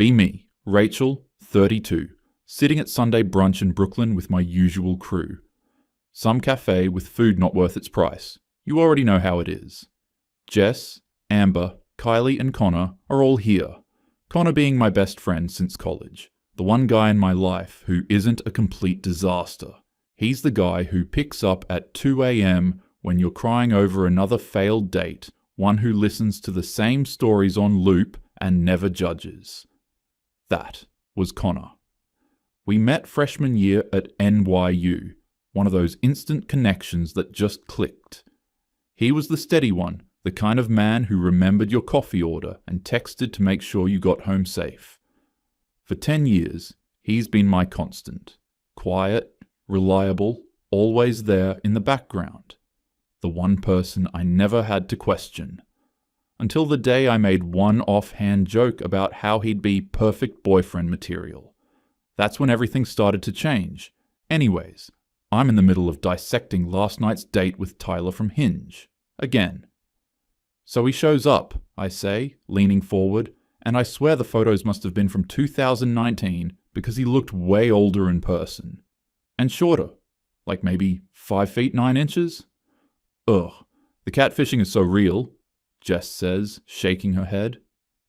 Be me, Rachel, 32, sitting at Sunday brunch in Brooklyn with my usual crew. Some cafe with food not worth its price. You already know how it is. Jess, Amber, Kylie and Connor are all here. Connor being my best friend since college. The one guy in my life who isn't a complete disaster. He's the guy who picks up at 2 a.m. when you're crying over another failed date, one who listens to the same stories on loop and never judges. That was Connor. We met freshman year at NYU, one of those instant connections that just clicked. He was the steady one, the kind of man who remembered your coffee order and texted to make sure you got home safe. For 10 years, he's been my constant. Quiet, reliable, always there in the background. The one person I never had to question. Until the day I made one offhand joke about how he'd be perfect boyfriend material. That's when everything started to change. Anyways, I'm in the middle of dissecting last night's date with Tyler from Hinge. Again. So he shows up, I say, leaning forward, and I swear the photos must have been from 2019 because he looked way older in person. And shorter. Like maybe 5 feet 9 inches? Ugh, the catfishing is so real, Jess says, shaking her head.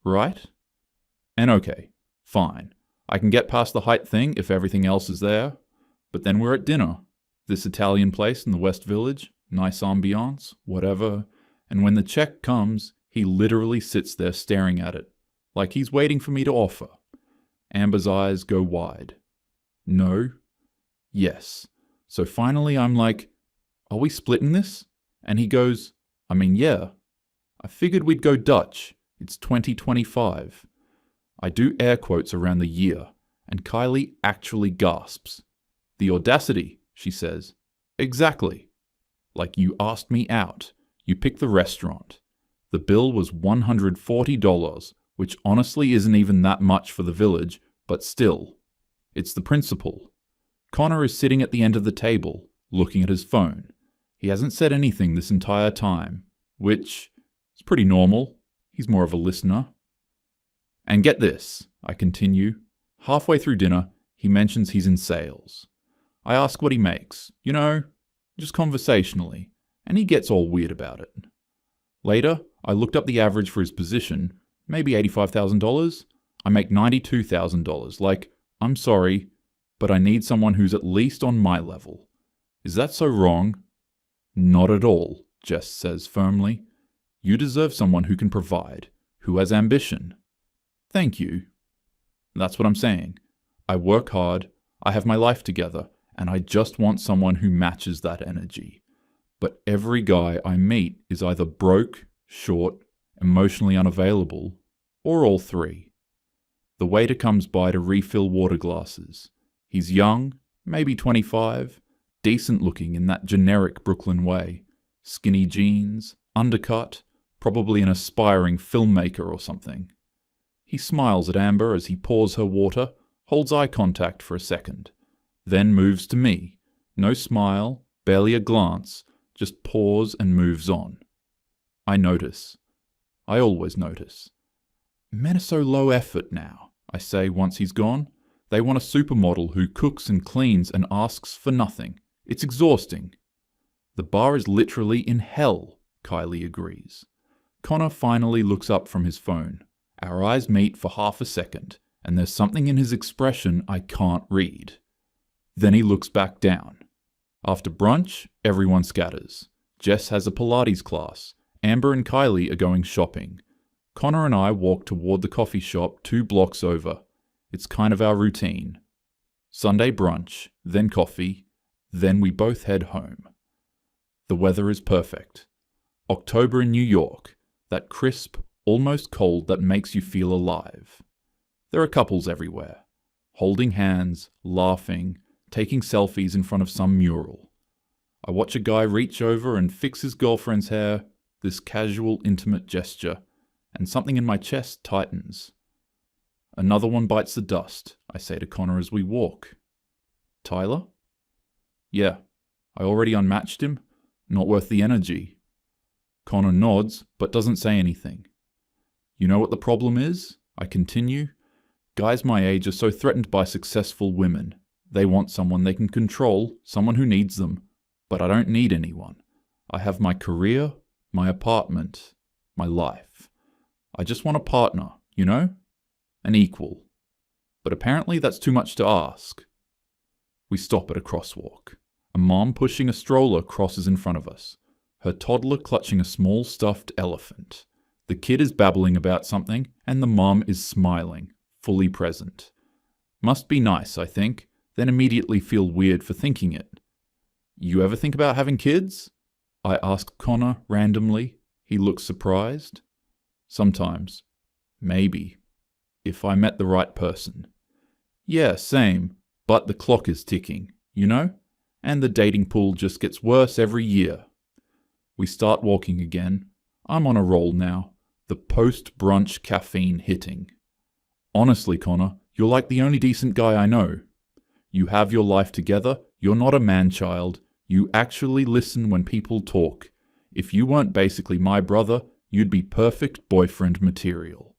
Right? And okay, fine. I can get past the height thing if everything else is there. But then we're at dinner. This Italian place in the West Village, nice ambiance, whatever. And when the check comes, he literally sits there staring at it, like he's waiting for me to offer. Amber's eyes go wide. No. Yes. So finally I'm like, are we splitting this? And he goes, I mean, yeah. I figured we'd go Dutch. It's 2025. I do air quotes around the year, and Kylie actually gasps. The audacity, she says. Exactly. Like you asked me out. You picked the restaurant. The bill was $140, which honestly isn't even that much for the village, but still. It's the principle. Connor is sitting at the end of the table, looking at his phone. He hasn't said anything this entire time, which is pretty normal. He's more of a listener. And get this, I continue. Halfway through dinner, he mentions he's in sales. I ask what he makes, just conversationally, and he gets all weird about it. Later, I looked up the average for his position, maybe $85,000. I make $92,000, like, I'm sorry, but I need someone who's at least on my level. Is that so wrong? Not at all, Jess says firmly. You deserve someone who can provide, who has ambition. Thank you. That's what I'm saying. I work hard, I have my life together, and I just want someone who matches that energy. But every guy I meet is either broke, short, emotionally unavailable, or all three. The waiter comes by to refill water glasses. He's young, maybe 25, decent looking in that generic Brooklyn way. Skinny jeans, undercut, probably an aspiring filmmaker or something. He smiles at Amber as he pours her water, holds eye contact for a second, then moves to me. No smile, barely a glance, just pours and moves on. I notice. I always notice. Men are so low effort now, I say once he's gone. They want a supermodel who cooks and cleans and asks for nothing. It's exhausting. The bar is literally in hell, Kylie agrees. Connor finally looks up from his phone. Our eyes meet for half a second, and there's something in his expression I can't read. Then he looks back down. After brunch, everyone scatters. Jess has a Pilates class. Amber and Kylie are going shopping. Connor and I walk toward the coffee shop 2 blocks over. It's kind of our routine. Sunday brunch, then coffee, then we both head home. The weather is perfect. October in New York, that crisp, almost cold that makes you feel alive. There are couples everywhere, holding hands, laughing, taking selfies in front of some mural. I watch a guy reach over and fix his girlfriend's hair, this casual, intimate gesture, and something in my chest tightens. Another one bites the dust, I say to Connor as we walk. Tyler? Yeah, I already unmatched him. Not worth the energy. Connor nods, but doesn't say anything. You know what the problem is? I continue. Guys my age are so threatened by successful women. They want someone they can control, someone who needs them. But I don't need anyone. I have my career, my apartment, my life. I just want a partner, you know? An equal. But apparently that's too much to ask. We stop at a crosswalk. A mom pushing a stroller crosses in front of us, her toddler clutching a small stuffed elephant. The kid is babbling about something, and the mom is smiling, fully present. Must be nice, I think, then immediately feel weird for thinking it. You ever think about having kids? I ask Connor randomly. He looks surprised. Sometimes. Maybe. If I met the right person. Yeah, same. But the clock is ticking, you know? And the dating pool just gets worse every year. We start walking again. I'm on a roll now. The post-brunch caffeine hitting. Honestly, Connor, you're like the only decent guy I know. You have your life together. You're not a man-child. You actually listen when people talk. If you weren't basically my brother, you'd be perfect boyfriend material.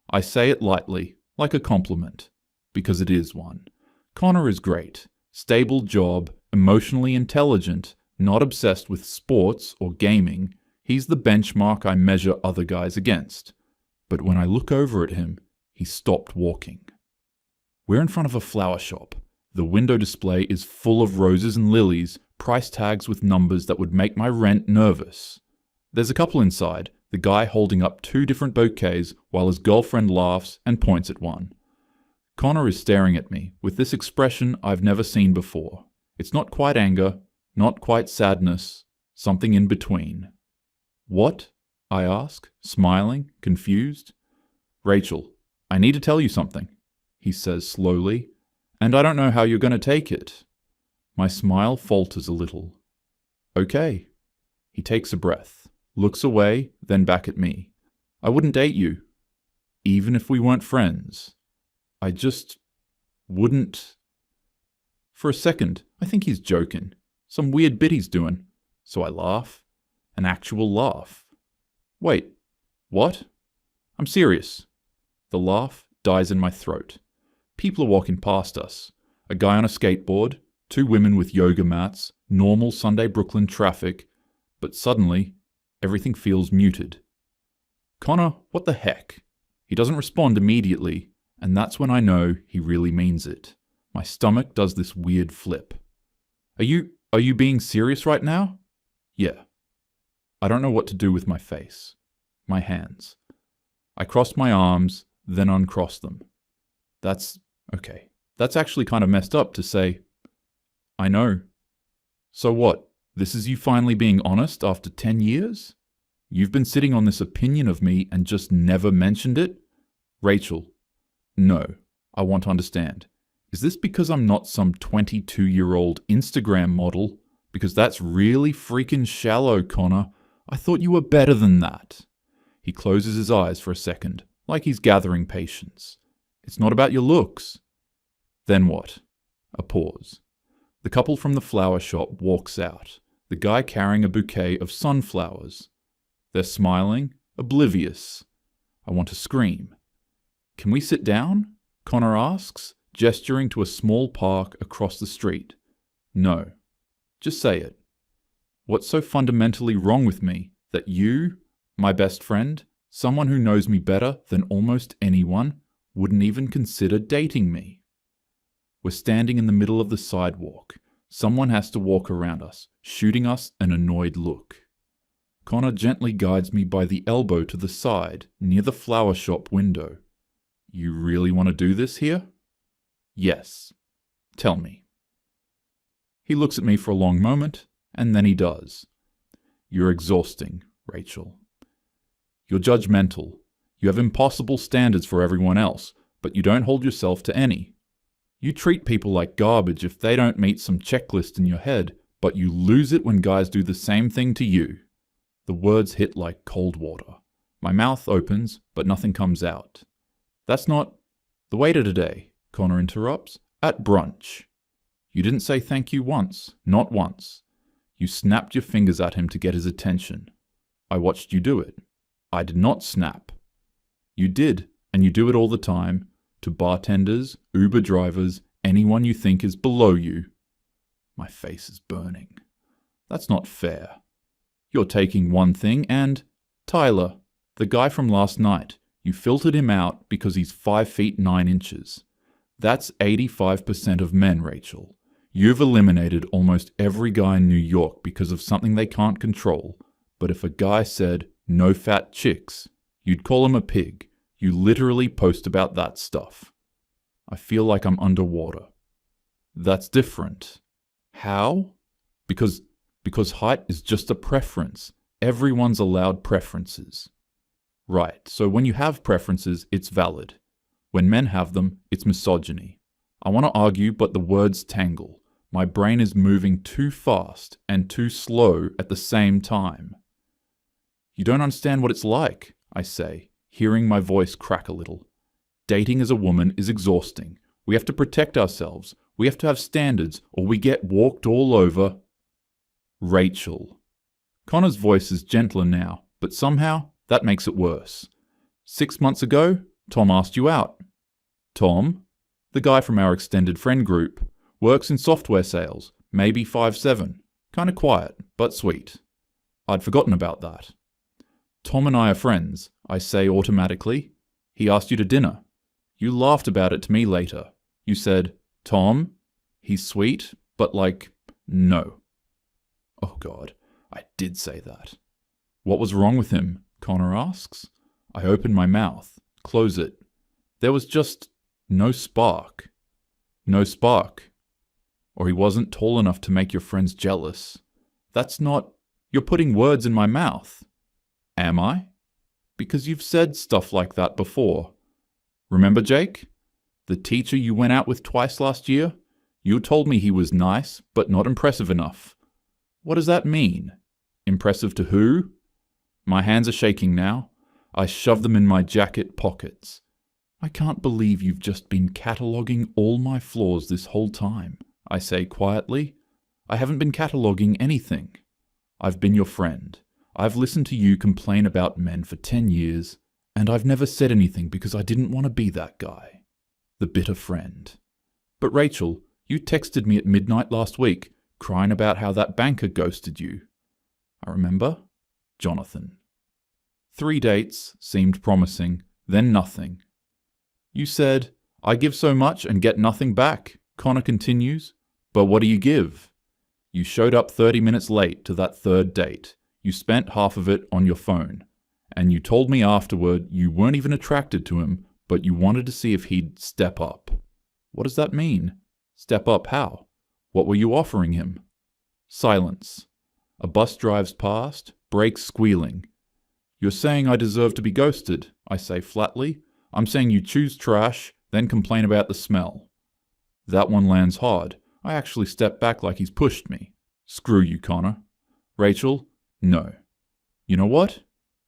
I say it lightly, like a compliment, because it is one. Connor is great. Stable job, emotionally intelligent, not obsessed with sports or gaming. He's the benchmark I measure other guys against. But when I look over at him, he stopped walking. We're in front of a flower shop. The window display is full of roses and lilies, price tags with numbers that would make my rent nervous. There's a couple inside, the guy holding up 2 different bouquets while his girlfriend laughs and points at one. Connor is staring at me with this expression I've never seen before. It's not quite anger, not quite sadness, something in between. What? I ask, smiling, confused. Rachel, I need to tell you something, he says slowly, and I don't know how you're going to take it. My smile falters a little. Okay. He takes a breath, looks away, then back at me. I wouldn't date you, even if we weren't friends. I just wouldn't. For a second, I think he's joking. Some weird bit he's doing. So I laugh. An actual laugh. Wait, what? I'm serious. The laugh dies in my throat. People are walking past us. A guy on a skateboard, 2 women with yoga mats, normal Sunday Brooklyn traffic, but suddenly, everything feels muted. Connor, what the heck? He doesn't respond immediately, and that's when I know he really means it. My stomach does this weird flip. Are you being serious right now? Yeah. I don't know what to do with my face. My hands. I cross my arms, then uncross them. Okay. That's actually kind of messed up to say. I know. So what? This is you finally being honest after 10 years? You've been sitting on this opinion of me and just never mentioned it? Rachel. No. I want to understand. Is this because I'm not some 22-year-old Instagram model? Because that's really freaking shallow, Connor. I thought you were better than that. He closes his eyes for a second, like he's gathering patience. It's not about your looks. Then what? A pause. The couple from the flower shop walks out, the guy carrying a bouquet of sunflowers. They're smiling, oblivious. I want to scream. Can we sit down? Connor asks, gesturing to a small park across the street. No. Just say it. What's so fundamentally wrong with me that you, my best friend, someone who knows me better than almost anyone, wouldn't even consider dating me? We're standing in the middle of the sidewalk. Someone has to walk around us, shooting us an annoyed look. Connor gently guides me by the elbow to the side, near the flower shop window. You really want to do this here? Yes. Tell me. He looks at me for a long moment, and then he does. You're exhausting, Rachel. You're judgmental. You have impossible standards for everyone else, but you don't hold yourself to any. You treat people like garbage if they don't meet some checklist in your head, but you lose it when guys do the same thing to you. The words hit like cold water. My mouth opens, but nothing comes out. That's not the waiter today, Connor interrupts. At brunch. You didn't say thank you once, not once. You snapped your fingers at him to get his attention. I watched you do it. I did not snap. You did, and you do it all the time. to bartenders, Uber drivers, anyone you think is below you. My face is burning. That's not fair. You're taking one thing and, Tyler, the guy from last night, you filtered him out because he's 5 feet 9 inches. That's 85% of men, Rachel. You've eliminated almost every guy in New York because of something they can't control. But if a guy said, no fat chicks, you'd call him a pig. You literally post about that stuff. I feel like I'm underwater. That's different. How? Because height is just a preference. Everyone's allowed preferences. Right, so when you have preferences, it's valid. When men have them, it's misogyny. I want to argue, but the words tangle. My brain is moving too fast and too slow at the same time. You don't understand what it's like, I say, hearing my voice crack a little. Dating as a woman is exhausting. We have to protect ourselves. We have to have standards, or we get walked all over. Rachel. Connor's voice is gentler now, but somehow that makes it worse. 6 months ago, Tom asked you out. Tom? The guy from our extended friend group. Works in software sales, maybe 5'7". Kinda quiet, but sweet. I'd forgotten about that. Tom and I are friends, I say automatically. He asked you to dinner. You laughed about it to me later. You said, Tom, he's sweet, but no. Oh God, I did say that. What was wrong with him? Connor asks. I open my mouth, close it. There was just no spark. No spark. Or he wasn't tall enough to make your friends jealous. That's not... You're putting words in my mouth. Am I? Because you've said stuff like that before. Remember Jake? The teacher you went out with twice last year? You told me he was nice, but not impressive enough. What does that mean? Impressive to who? My hands are shaking now. I shove them in my jacket pockets. I can't believe you've just been cataloguing all my flaws this whole time, I say quietly. I haven't been cataloguing anything. I've been your friend. I've listened to you complain about men for 10 years, and I've never said anything because I didn't want to be that guy. The bitter friend. But Rachel, you texted me at midnight last week, crying about how that banker ghosted you. I remember. Jonathan. 3 dates seemed promising, then nothing. You said, I give so much and get nothing back, Connor continues. But what do you give? You showed up 30 minutes late to that 3rd date. You spent half of it on your phone. And you told me afterward you weren't even attracted to him, but you wanted to see if he'd step up. What does that mean? Step up how? What were you offering him? Silence. A bus drives past, brakes squealing. You're saying I deserve to be ghosted, I say flatly. I'm saying you choose trash, then complain about the smell. That one lands hard. I actually step back like he's pushed me. Screw you, Connor. Rachel, no. You know what?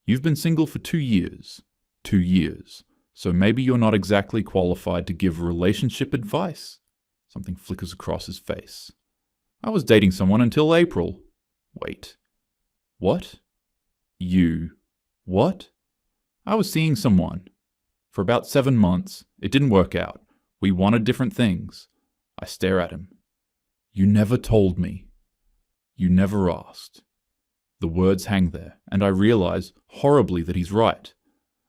You've been single for 2 years. 2 years. So maybe you're not exactly qualified to give relationship advice. Something flickers across his face. I was dating someone until April. Wait. What? You. What? I was seeing someone. For about 7 months. It didn't work out. We wanted different things. I stare at him. You never told me. You never asked. The words hang there, and I realize horribly that he's right.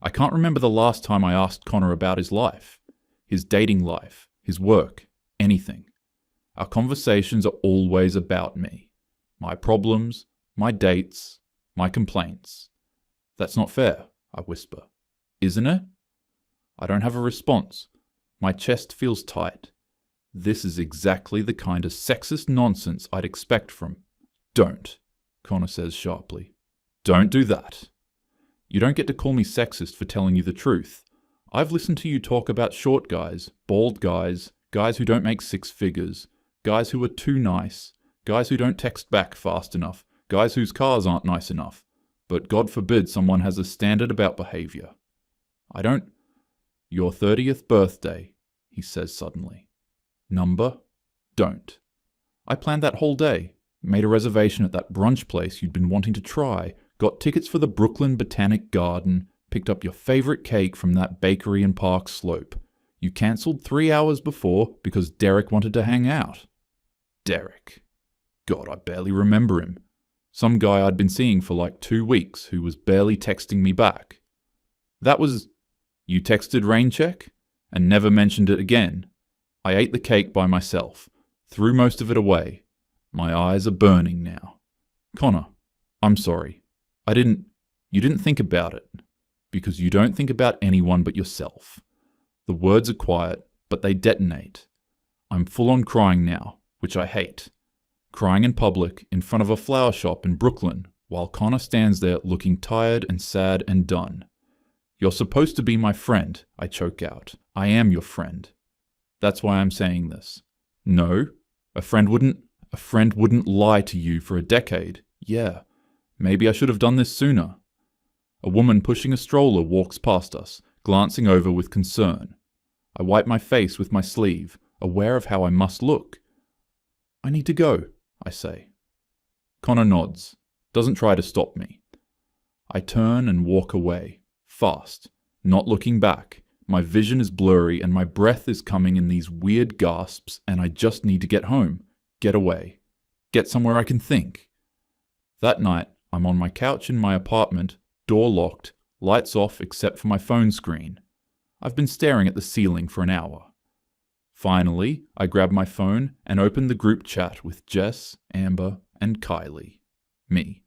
I can't remember the last time I asked Connor about his life, his dating life, his work, anything. Our conversations are always about me. My problems, my dates, my complaints. That's not fair, I whisper. Isn't it? I don't have a response. My chest feels tight. This is exactly the kind of sexist nonsense I'd expect from... Don't, Connor says sharply. Don't do that. You don't get to call me sexist for telling you the truth. I've listened to you talk about short guys, bald guys, guys who don't make 6 figures, guys who are too nice, guys who don't text back fast enough, guys whose cars aren't nice enough. But God forbid someone has a standard about behavior. I don't... Your 30th birthday, he says suddenly. Number? Don't. I planned that whole day, made a reservation at that brunch place you'd been wanting to try, got tickets for the Brooklyn Botanic Garden, picked up your favorite cake from that bakery in Park Slope. You cancelled 3 hours before because Derek wanted to hang out. Derek. God, I barely remember him. Some guy I'd been seeing for like 2 weeks who was barely texting me back. That was... You texted Raincheck? And never mentioned it again. I ate the cake by myself, threw most of it away. My eyes are burning now. Connor, I'm sorry. You didn't think about it. Because you don't think about anyone but yourself. The words are quiet, but they detonate. I'm full on crying now, which I hate. Crying in public, in front of a flower shop in Brooklyn, while Connor stands there looking tired and sad and done. You're supposed to be my friend, I choke out. I am your friend. That's why I'm saying this. No, a friend wouldn't lie to you for a decade. Yeah, maybe I should have done this sooner. A woman pushing a stroller walks past us, glancing over with concern. I wipe my face with my sleeve, aware of how I must look. I need to go, I say. Connor nods, doesn't try to stop me. I turn and walk away, fast, not looking back. My vision is blurry and my breath is coming in these weird gasps, and I just need to get home, get away, get somewhere I can think. That night, I'm on my couch in my apartment, door locked, lights off except for my phone screen. I've been staring at the ceiling for an hour. Finally, I grab my phone and open the group chat with Jess, Amber, and Kylie. Me.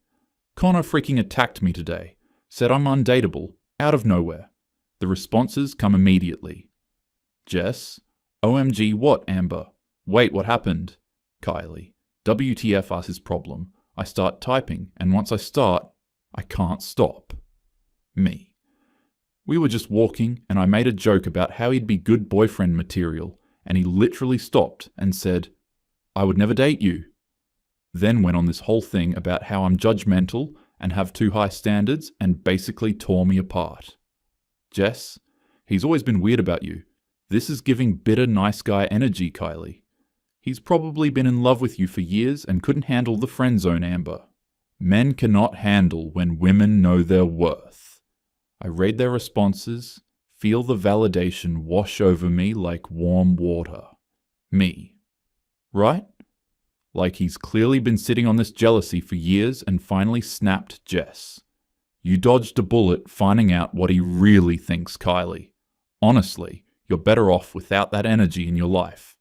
Connor freaking attacked me today, said I'm undateable, out of nowhere. The responses come immediately. Jess, OMG what, Amber? Wait, what happened? Kylie, WTF us his problem. I start typing, and once I start, I can't stop. Me. We were just walking, and I made a joke about how he'd be good boyfriend material, and he literally stopped and said, I would never date you. Then went on this whole thing about how I'm judgmental and have too high standards and basically tore me apart. Jess, he's always been weird about you. This is giving bitter nice guy energy, Kylie. He's probably been in love with you for years and couldn't handle the friend zone, Amber. Men cannot handle when women know their worth. I read their responses, feel the validation wash over me like warm water. Me. Right? Like he's clearly been sitting on this jealousy for years and finally snapped Jess. You dodged a bullet finding out what he really thinks, Kylie. Honestly, you're better off without that energy in your life.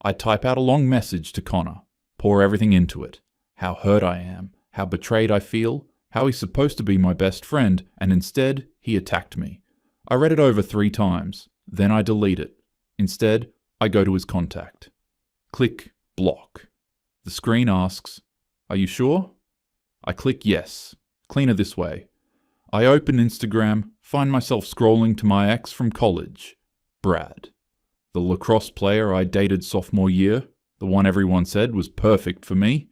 I type out a long message to Connor, pour everything into it. How hurt I am, how betrayed I feel, how he's supposed to be my best friend, and instead, he attacked me. I read it over 3 times, then I delete it. Instead, I go to his contact. Click block. The screen asks, are you sure? I click yes. Cleaner this way. I open Instagram, find myself scrolling to my ex from college, Brad. The lacrosse player I dated sophomore year, the one everyone said was perfect for me.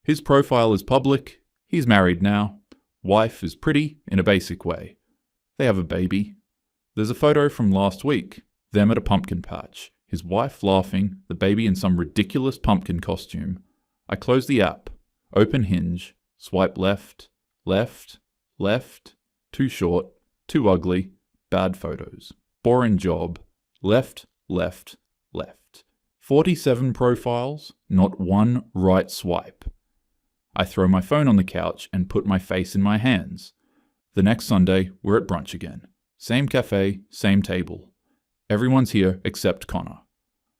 His profile is public, he's married now. Wife is pretty, in a basic way. They have a baby. There's a photo from last week, them at a pumpkin patch, his wife laughing, the baby in some ridiculous pumpkin costume. I close the app, open Hinge, swipe left, left, left, too short, too ugly, bad photos, boring job, left, left, left. 47 profiles, not one right swipe. I throw my phone on the couch and put my face in my hands. The next Sunday, we're at brunch again. Same cafe, same table. Everyone's here except Connor.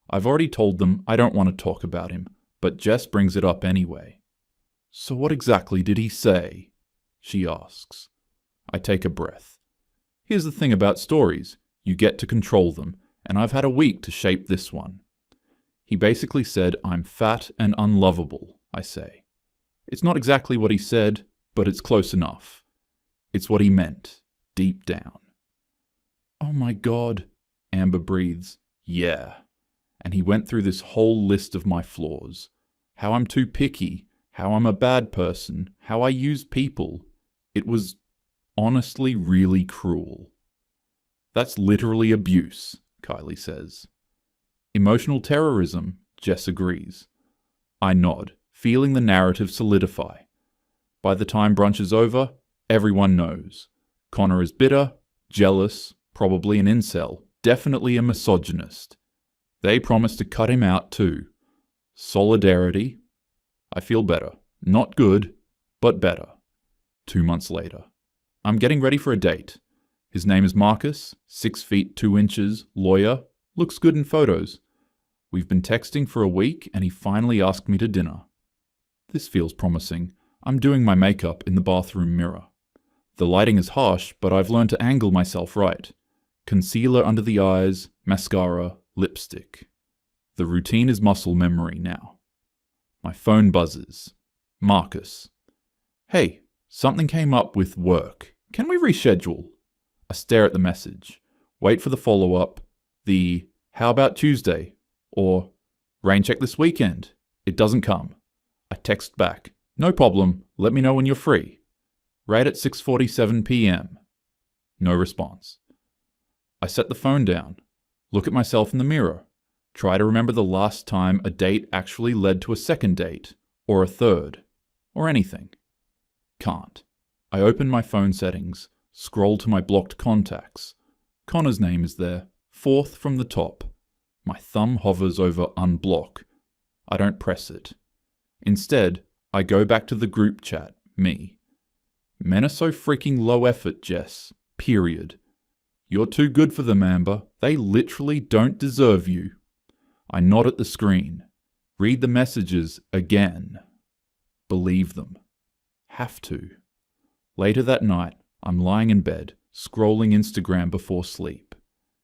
I've already told them I don't want to talk about him, but Jess brings it up anyway. So what exactly did he say? She asks. I take a breath. Here's the thing about stories. You get to control them, and I've had a week to shape this one. He basically said I'm fat and unlovable, I say. It's not exactly what he said, but it's close enough. It's what he meant, deep down. Oh my God, Amber breathes. Yeah. And he went through this whole list of my flaws. How I'm too picky, how I'm a bad person, how I use people. It was honestly really cruel. That's literally abuse, Kylie says. Emotional terrorism, Jess agrees. I nod, feeling the narrative solidify. By the time brunch is over, everyone knows. Connor is bitter, jealous, probably an incel, Definitely a misogynist. They promised to cut him out too. Solidarity. I feel better. Not good, but better. 2 months later. I'm getting ready for a date. His name is Marcus, 6 feet 2 inches, lawyer, looks good in photos. We've been texting for a week and he finally asked me to dinner. This feels promising. I'm doing my makeup in the bathroom mirror. The lighting is harsh, but I've learned to angle myself right. Concealer under the eyes, mascara, lipstick. The routine is muscle memory now. My phone buzzes. Marcus. Hey, something came up with work. Can we reschedule? I stare at the message. Wait for the follow-up. The, how about Tuesday? Or, rain check this weekend. It doesn't come. I text back. No problem. Let me know when you're free. Right at 6:47 p.m. No response. I set the phone down. Look at myself in the mirror. Try to remember the last time a date actually led to a second date, or a third, or anything. Can't. I open my phone settings, scroll to my blocked contacts. Connor's name is there, 4th from the top. My thumb hovers over unblock. I don't press it. Instead, I go back to the group chat, me. Men are so freaking low effort, Jess. Period. You're too good for them, Amber. They literally don't deserve you. I nod at the screen. Read the messages again. Believe them. Have to. Later that night, I'm lying in bed, scrolling Instagram before sleep.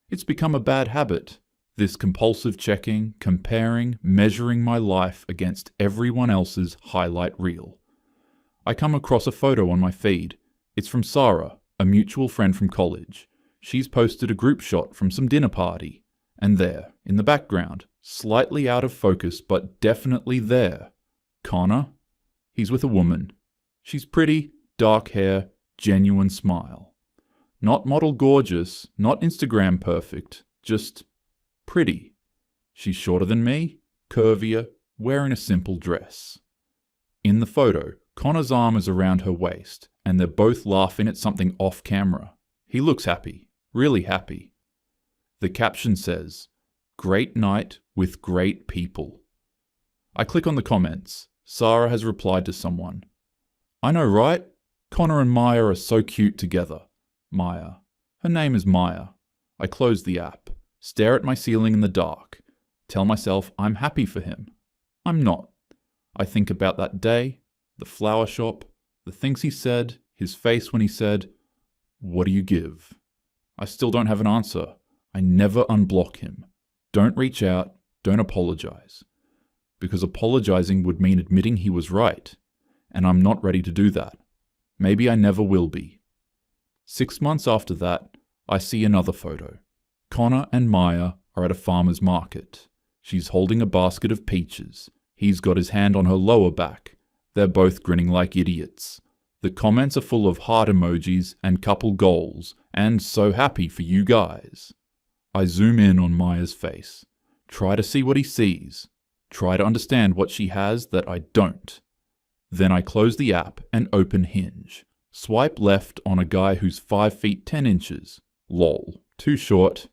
It's become a bad habit. This compulsive checking, comparing, measuring my life against everyone else's highlight reel. I come across a photo on my feed. It's from Sarah, a mutual friend from college. She's posted a group shot from some dinner party. And there, in the background, slightly out of focus but definitely there, Connor. He's with a woman. She's pretty, dark hair, genuine smile. Not model gorgeous, not Instagram perfect, just pretty. She's shorter than me, curvier, wearing a simple dress. In the photo, Connor's arm is around her waist, and they're both laughing at something off camera. He looks happy, really happy. The caption says, "Great night with great people." I click on the comments. Sarah has replied to someone. I know, right? Connor and Maya are so cute together. Maya. Her name is Maya. I close the app, stare at my ceiling in the dark, tell myself I'm happy for him. I'm not. I think about that day, the flower shop, the things he said, his face when he said, "What do you give?" I still don't have an answer. I never unblock him. Don't reach out, don't apologize. Because apologizing would mean admitting he was right, and I'm not ready to do that. Maybe I never will be. 6 months after that, I see another photo. Connor and Maya are at a farmer's market. She's holding a basket of peaches. He's got his hand on her lower back. They're both grinning like idiots. The comments are full of heart emojis and couple goals, and so happy for you guys. I zoom in on Maya's face. Try to see what he sees. Try to understand what she has that I don't. Then I close the app and open Hinge. Swipe left on a guy who's 5 feet 10 inches. Lol. Too short.